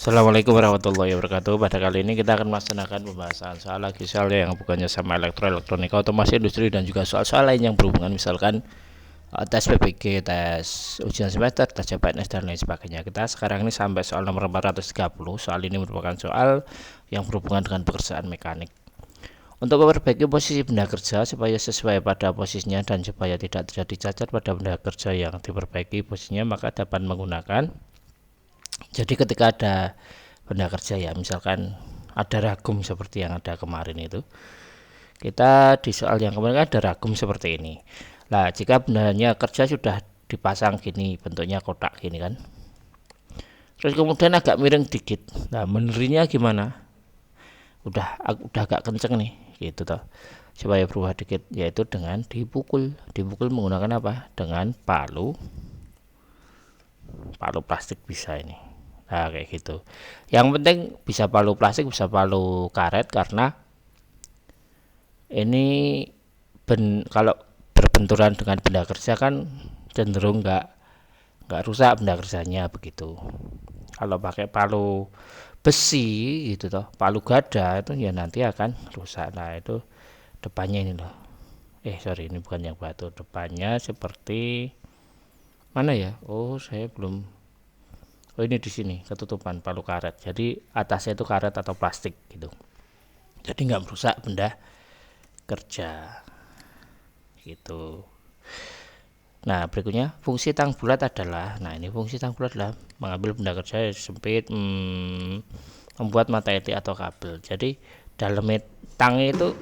Assalamualaikum warahmatullahi wabarakatuh. Pada kali ini kita akan melaksanakan pembahasan soal lagi soal yang bukannya sama elektronika, otomasi industri dan juga soal-soal lain yang berhubungan misalkan tes PPG, tes ujian semester, tes CPNS dan lain sebagainya. Kita sekarang ini sampai soal nomor 430. Soal ini merupakan soal yang berhubungan dengan pekerjaan mekanik. Untuk memperbaiki posisi benda kerja supaya sesuai pada posisinya dan supaya tidak terjadi cacat pada benda kerja yang diperbaiki posisinya, maka dapat menggunakan. Jadi ketika ada benda kerja ya, misalkan ada ragum seperti yang ada kemarin itu, kita di soal yang kemarin ada ragum seperti ini. Nah, jika bendanya kerja sudah dipasang gini, bentuknya kotak gini kan, terus kemudian agak miring dikit. Nah, menerinya gimana? Udah agak kenceng nih, gitu toh. Supaya berubah dikit, yaitu dengan dipukul menggunakan apa? Dengan palu plastik bisa ini. Nah, kayak gitu. Yang penting bisa palu plastik, bisa palu karet, karena ini kalau berbenturan dengan benda kerja kan cenderung nggak rusak benda kerjanya begitu. Kalau pakai palu besi gitu toh, palu gada itu ya nanti akan rusak. Nah, itu depannya ini loh. Sorry, ini bukan yang batu. Depannya seperti mana ya? Oh, saya belum. Oh, ini di sini ketutupan palu karet. Jadi atasnya itu karet atau plastik gitu. Jadi nggak merusak benda kerja gitu. Nah, berikutnya fungsi tang bulat adalah, nah ini fungsi tang bulat adalah mengambil benda kerja yang sempit, membuat mata etik atau kabel. Jadi dalam tang itu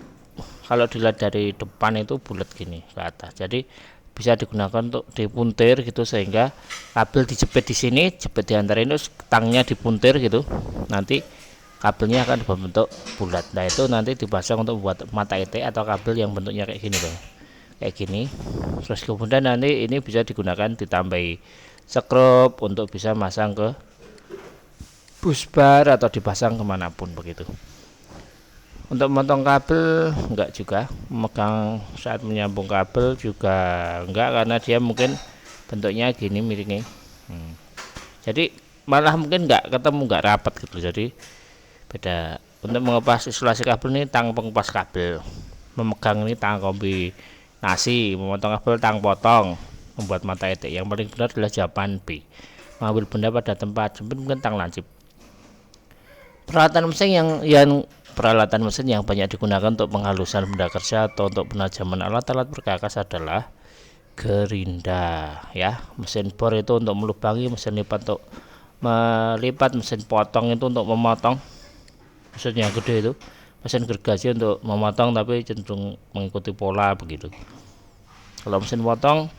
kalau dilihat dari depan itu bulat gini ke atas. Jadi bisa digunakan untuk dipuntir gitu, sehingga kabel dijepit di sini, jepit di antara ini, tangnya dipuntir gitu. Nanti kabelnya akan berbentuk bulat. Nah, itu nanti dipasang untuk membuat mata ET atau kabel yang bentuknya kayak gini loh. Kayak gini. Terus kemudian nanti ini bisa digunakan ditambahi skrup untuk bisa masang ke busbar atau dipasang kemanapun begitu. Untuk memotong kabel enggak juga, memegang saat menyambung kabel juga enggak, karena dia mungkin bentuknya gini miringnya. Jadi malah mungkin enggak ketemu, enggak rapat gitu. Jadi beda. Untuk mengepas isolasi kabel ini tang pengepas kabel, memegang ini tang kombinasi, memotong kabel tang potong, membuat mata etik. Yang paling benar adalah jawaban B, mengambil benda pada tempat sempit mungkin tang lancip. Peralatan mesin yang banyak digunakan untuk penghalusan benda kerja atau untuk penajaman alat-alat perkakas adalah gerinda ya. Mesin bor itu untuk melubangi, mesin lipat untuk melipat, mesin potong itu untuk memotong, mesin yang gede itu, mesin gergaji untuk memotong tapi cenderung mengikuti pola begitu. Kalau mesin potong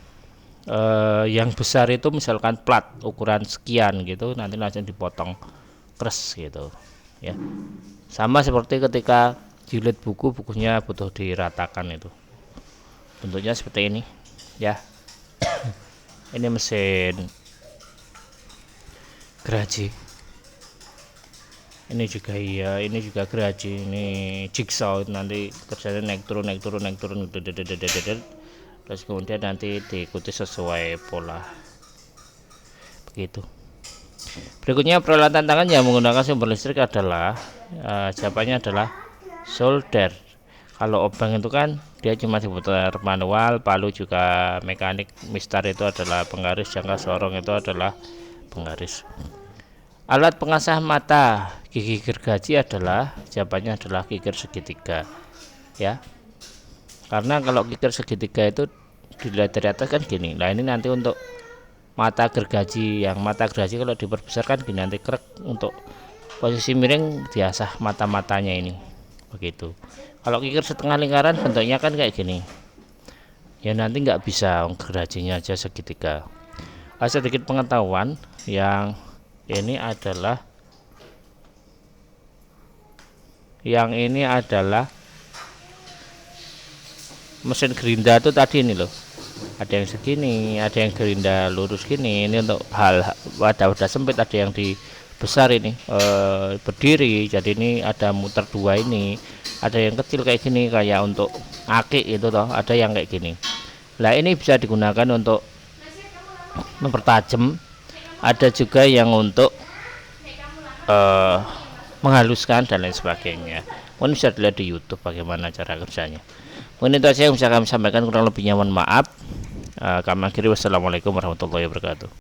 yang besar itu misalkan plat ukuran sekian gitu, nanti langsung dipotong kres gitu ya. Sama seperti ketika jilid bukunya butuh diratakan, itu bentuknya seperti ini ya. Ini mesin geraji, ini juga iya, ini juga geraji, ini jigsaw, nanti kerjanya naik turun terus kemudian nanti diikuti sesuai pola begitu. Berikutnya peralatan tangan yang menggunakan sumber listrik adalah jawabannya adalah solder. Kalau obeng itu kan dia cuma diputar manual, palu juga mekanik, mistar itu adalah penggaris, jangka sorong itu adalah penggaris. Alat pengasah mata gigi gergaji adalah, jawabannya adalah kikir segitiga ya. Karena kalau kikir segitiga itu dilihat dari atas kan gini. Nah, ini nanti untuk mata gergaji, yang mata gergaji kalau diperbesar kan gini, nanti krek, untuk posisi miring diasah mata-matanya ini begitu. Kalau kikir setengah lingkaran bentuknya kan kayak gini ya, nanti nggak bisa, gergajinya aja segitiga. Sedikit pengetahuan, yang ini adalah mesin gerinda itu tadi ini loh, ada yang segini, ada yang gerinda lurus gini. Ini untuk hal wadah sempit, ada yang di besar ini berdiri, jadi ini ada muter dua, ini ada yang kecil kayak gini, kayak untuk akik itu toh, ada yang kayak gini. Nah, ini bisa digunakan untuk mempertajam, ada juga yang untuk eh, menghaluskan dan lain sebagainya. Mungkin bisa dilihat di YouTube bagaimana cara kerjanya. Mungkin itu aja yang bisa kami sampaikan, kurang lebihnya mohon maaf. Kami akhiri, wassalamualaikum warahmatullahi wabarakatuh.